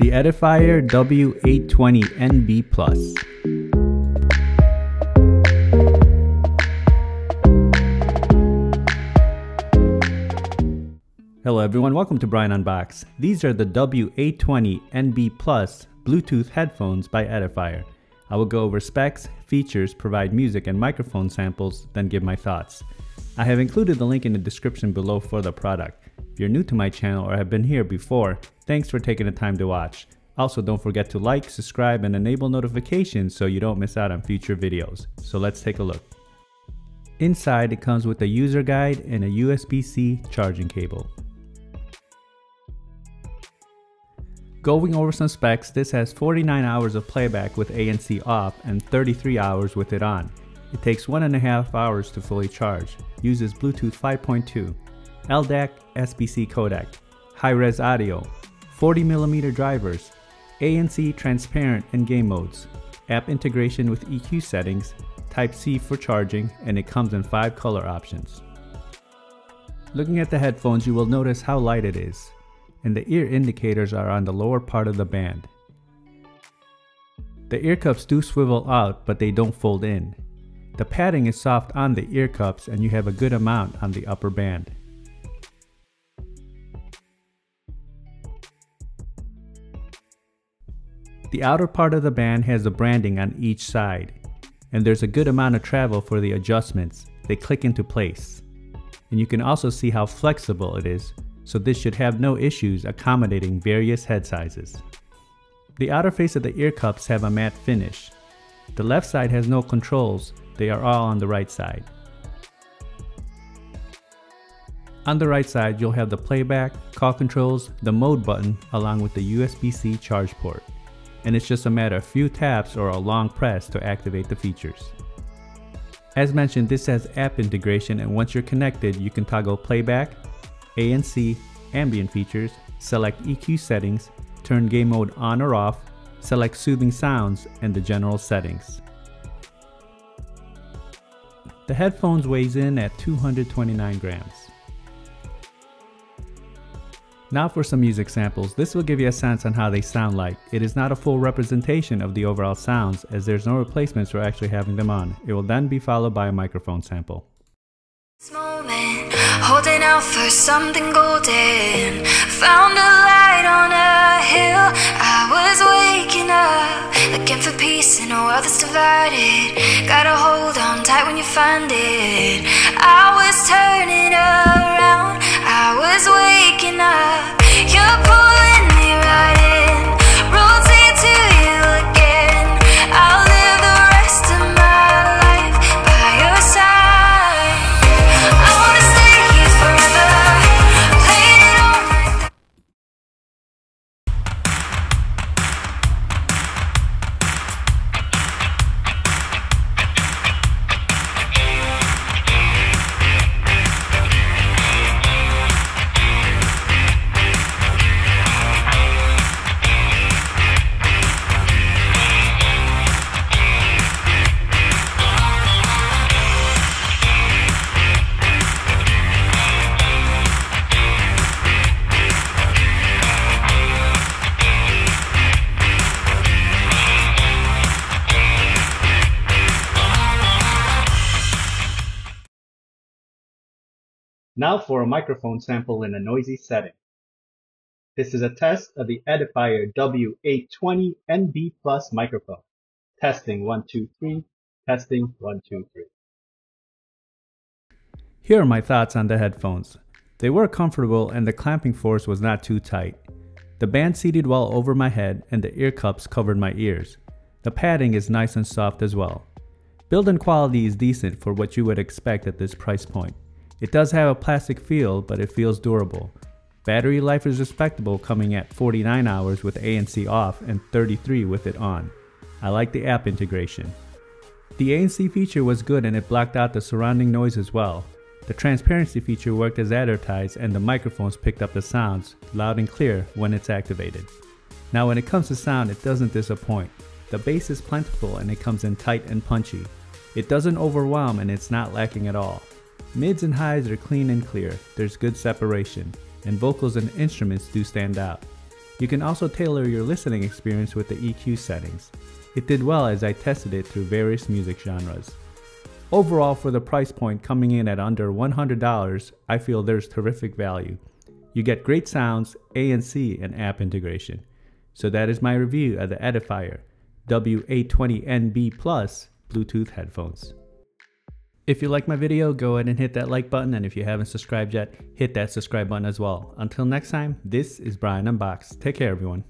The Edifier W820NB Plus. Hello everyone, welcome to Brian Unboxed. These are the W820NB Plus Bluetooth headphones by Edifier. I will go over specs, features, provide music and microphone samples, then give my thoughts. I have included the link in the description below for the product. If you're new to my channel or have been here before, thanks for taking the time to watch. Also, don't forget to like, subscribe, and enable notifications so you don't miss out on future videos. So let's take a look. Inside, it comes with a user guide and a USB-C charging cable. Going over some specs, this has 49 hours of playback with ANC off and 33 hours with it on. It takes 1.5 hours to fully charge. Uses Bluetooth 5.2, LDAC SBC codec, high-res audio, 40mm drivers, ANC transparent and game modes, app integration with EQ settings, Type-C for charging, and it comes in 5 color options. Looking at the headphones, you will notice how light it is, and the ear indicators are on the lower part of the band. The ear cups do swivel out, but they don't fold in. The padding is soft on the ear cups and you have a good amount on the upper band. The outer part of the band has the branding on each side, and there's a good amount of travel for the adjustments. They click into place. And you can also see how flexible it is, so this should have no issues accommodating various head sizes. The outer face of the ear cups have a matte finish. The left side has no controls, they are all on the right side. On the right side, you'll have the playback, call controls, the mode button, along with the USB-C charge port. And it's just a matter of few taps or a long press to activate the features. As mentioned, this has app integration, and once you're connected, you can toggle playback, ANC, ambient features, select EQ settings, turn game mode on or off, select soothing sounds, and the general settings. The headphones weighs in at 229 grams. Now for some music samples. This will give you a sense on how they sound like. It is not a full representation of the overall sounds, as there's no replacements for actually having them on. It will then be followed by a microphone sample. This moment, holding out for something golden. Found a light on a hill. I was waking up, looking for peace in a world that's divided. Gotta hold on tight when you find it. I was turning around, I was waking up. You're pulling me right in, rotate to you again. I'll live the rest of my life by your side. I wanna stay here forever, playing it all night. Now for a microphone sample in a noisy setting. This is a test of the Edifier W820NB Plus microphone. Testing 1, 2, 3. Testing 1, 2, 3. Here are my thoughts on the headphones. They were comfortable and the clamping force was not too tight. The band seated well over my head and the ear cups covered my ears. The padding is nice and soft as well. Build-in quality is decent for what you would expect at this price point. It does have a plastic feel, but it feels durable. Battery life is respectable, coming at 49 hours with ANC off and 33 with it on. I like the app integration. The ANC feature was good and it blocked out the surrounding noise as well. The transparency feature worked as advertised and the microphones picked up the sounds loud and clear when it's activated. Now when it comes to sound, it doesn't disappoint. The bass is plentiful and it comes in tight and punchy. It doesn't overwhelm and it's not lacking at all. Mids and highs are clean and clear, there's good separation, and vocals and instruments do stand out. You can also tailor your listening experience with the EQ settings. It did well as I tested it through various music genres. Overall, for the price point coming in at under $100, I feel there's terrific value. You get great sounds, ANC, and app integration. So that is my review of the Edifier W820NB Plus Bluetooth headphones. If you like my video, go ahead and hit that like button, and if you haven't subscribed yet, hit that subscribe button as well. Until next time, this is Brian Unboxed. Take care, everyone.